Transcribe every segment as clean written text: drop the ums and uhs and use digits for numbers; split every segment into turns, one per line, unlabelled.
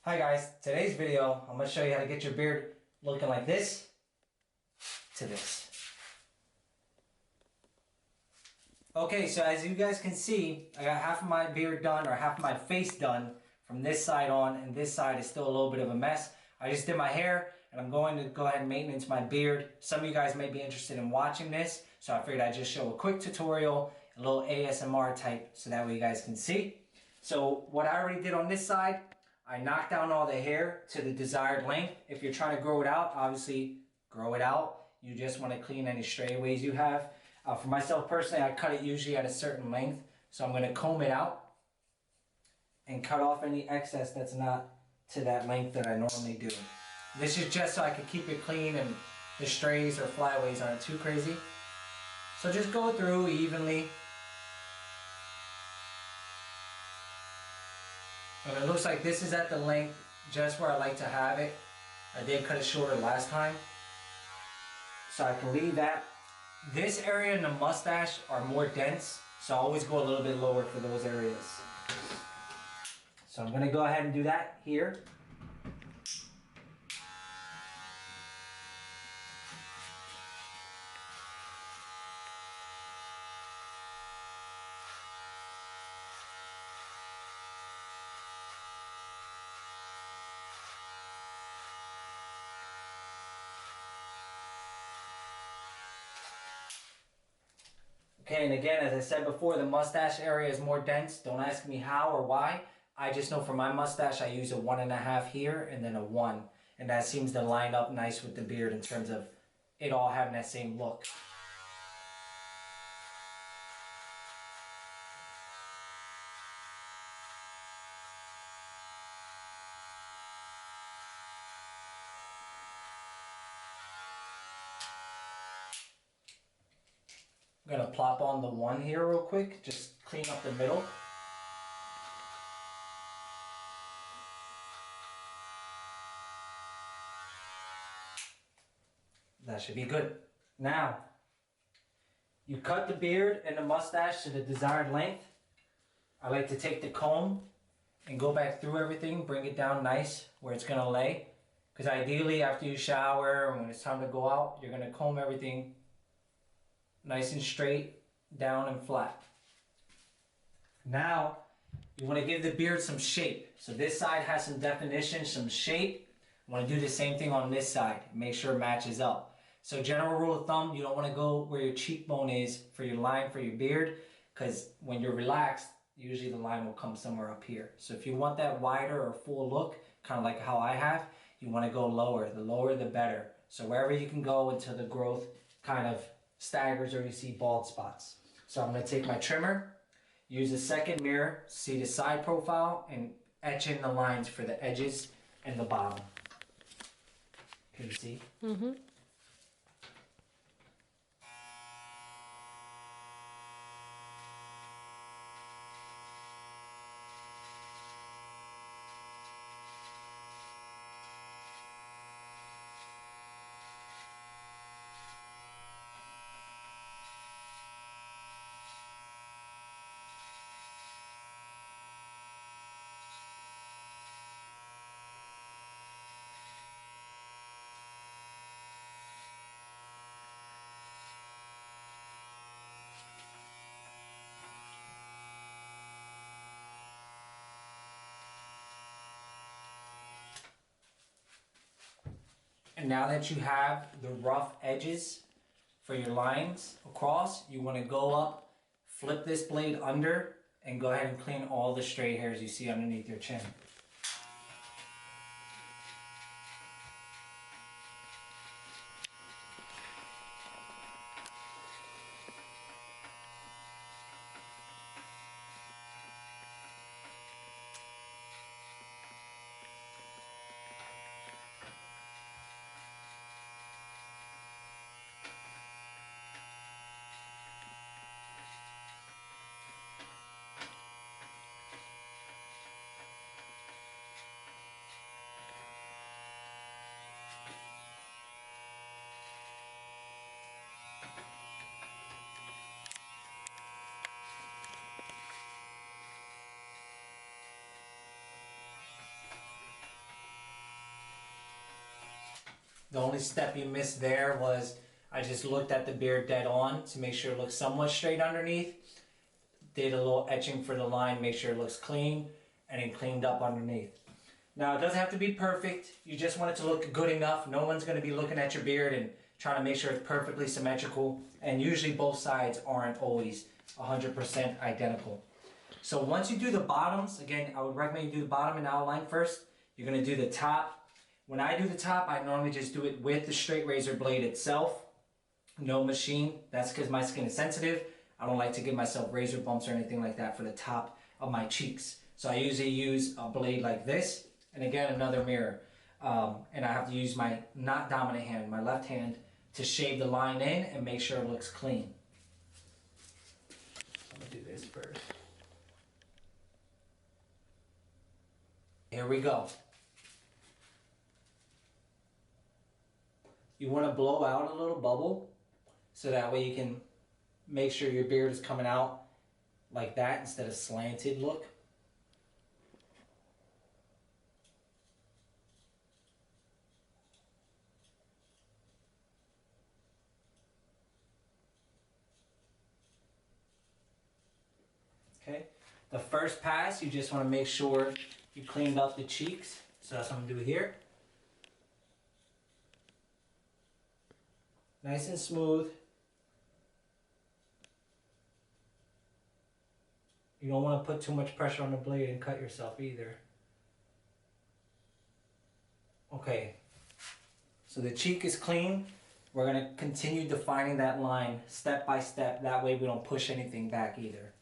Hi guys, today's video I'm going to show you how to get your beard looking like this to this. Okay, so as you guys can see, I got half of my beard done, or half of my face done from this side on, and this side is still a little bit of a mess. I just did my hair and I'm going to go ahead and maintenance my beard. Some of you guys may be interested in watching this, so I figured I'd just show a quick tutorial, a little ASMR type, so that way you guys can see. So what I already did on this side, I knocked down all the hair to the desired length. If you're trying to grow it out, obviously grow it out. You just want to clean any strayaways you have. For myself personally, I cut it usually at a certain length. So I'm going to comb it out and cut off any excess that's not to that length that I normally do. This is just so I can keep it clean and the strays or flyaways aren't too crazy. So just go through evenly. And it looks like this is at the length just where I like to have it. I did cut it shorter last time, so I can leave that. This area and the mustache are more dense, so I always go a little bit lower for those areas. So I'm going to go ahead and do that here. Okay, and again, as I said before, the mustache area is more dense. Don't ask me how or why. I just know for my mustache, I use a 1.5 here and then a 1. And that seems to line up nice with the beard in terms of it all having that same look. I'm going to plop on the 1 here real quick, just clean up the middle. That should be good. Now, you cut the beard and the mustache to the desired length. I like to take the comb and go back through everything, bring it down nice where it's going to lay. Because ideally, after you shower and when it's time to go out, you're going to comb everything nice and straight, down and flat. Now, you want to give the beard some shape. So this side has some definition, some shape. You want to do the same thing on this side. Make sure it matches up. So general rule of thumb, you don't want to go where your cheekbone is for your line for your beard, because when you're relaxed, usually the line will come somewhere up here. So if you want that wider or full look, kind of like how I have, you want to go lower. The lower the better. So wherever you can go until the growth kind of staggers or you see bald spots. So I'm going to take my trimmer, use a second mirror, see the side profile, and etch in the lines for the edges and the bottom. Can you see? Mm-hmm. And now that you have the rough edges for your lines across, you want to go up, flip this blade under, and go ahead and clean all the stray hairs you see underneath your chin. The only step you missed there was I just looked at the beard dead on to make sure it looks somewhat straight underneath. Did a little etching for the line, make sure it looks clean, and then cleaned up underneath. Now, it doesn't have to be perfect. You just want it to look good enough. No one's going to be looking at your beard and trying to make sure it's perfectly symmetrical. And usually both sides aren't always 100% identical. So once you do the bottoms, again, I would recommend you do the bottom and outline first. You're going to do the top. When I do the top, I normally just do it with the straight razor blade itself. No machine. That's because my skin is sensitive. I don't like to give myself razor bumps or anything like that for the top of my cheeks. So I usually use a blade like this. And again, another mirror. And I have to use my not dominant hand, my left hand, to shave the line in and make sure it looks clean. I'm going to do this first. Here we go. You want to blow out a little bubble so that way you can make sure your beard is coming out like that instead of slanted look. Okay, the first pass, you just want to make sure you cleaned up the cheeks. So that's what I'm going to do here. Nice and smooth. You don't want to put too much pressure on the blade and cut yourself either. Okay, so the cheek is clean. We're going to continue defining that line step by step. That way we don't push anything back either.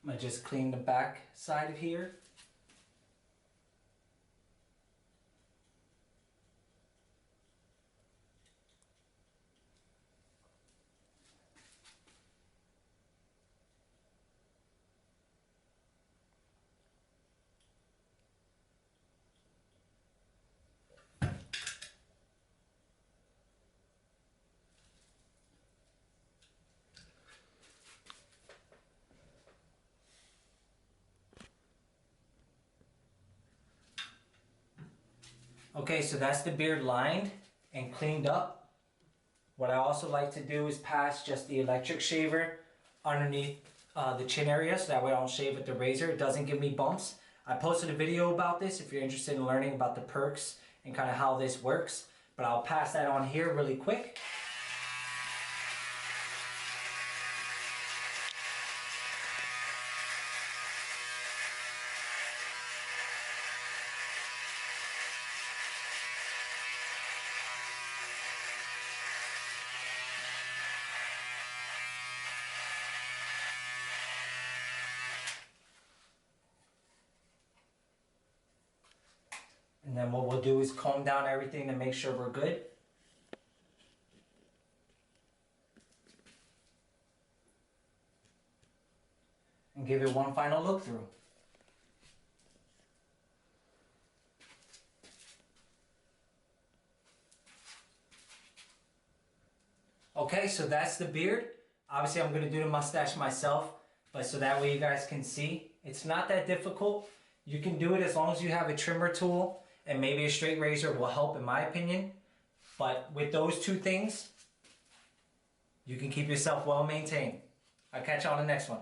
I'm going to just clean the back side of here. Okay, so that's the beard lined and cleaned up. What I also like to do is pass just the electric shaver underneath the chin area so that way I don't shave with the razor. It doesn't give me bumps. I posted a video about this if you're interested in learning about the perks and kind of how this works. But I'll pass that on here really quick. And then what we'll do is comb down everything to make sure we're good. And give it one final look through. Okay, so that's the beard. Obviously, I'm going to do the mustache myself, but so that way you guys can see. It's not that difficult. You can do it as long as you have a trimmer tool, and maybe a straight razor will help in my opinion. But with those two things, you can keep yourself well maintained. I'll catch you on the next one.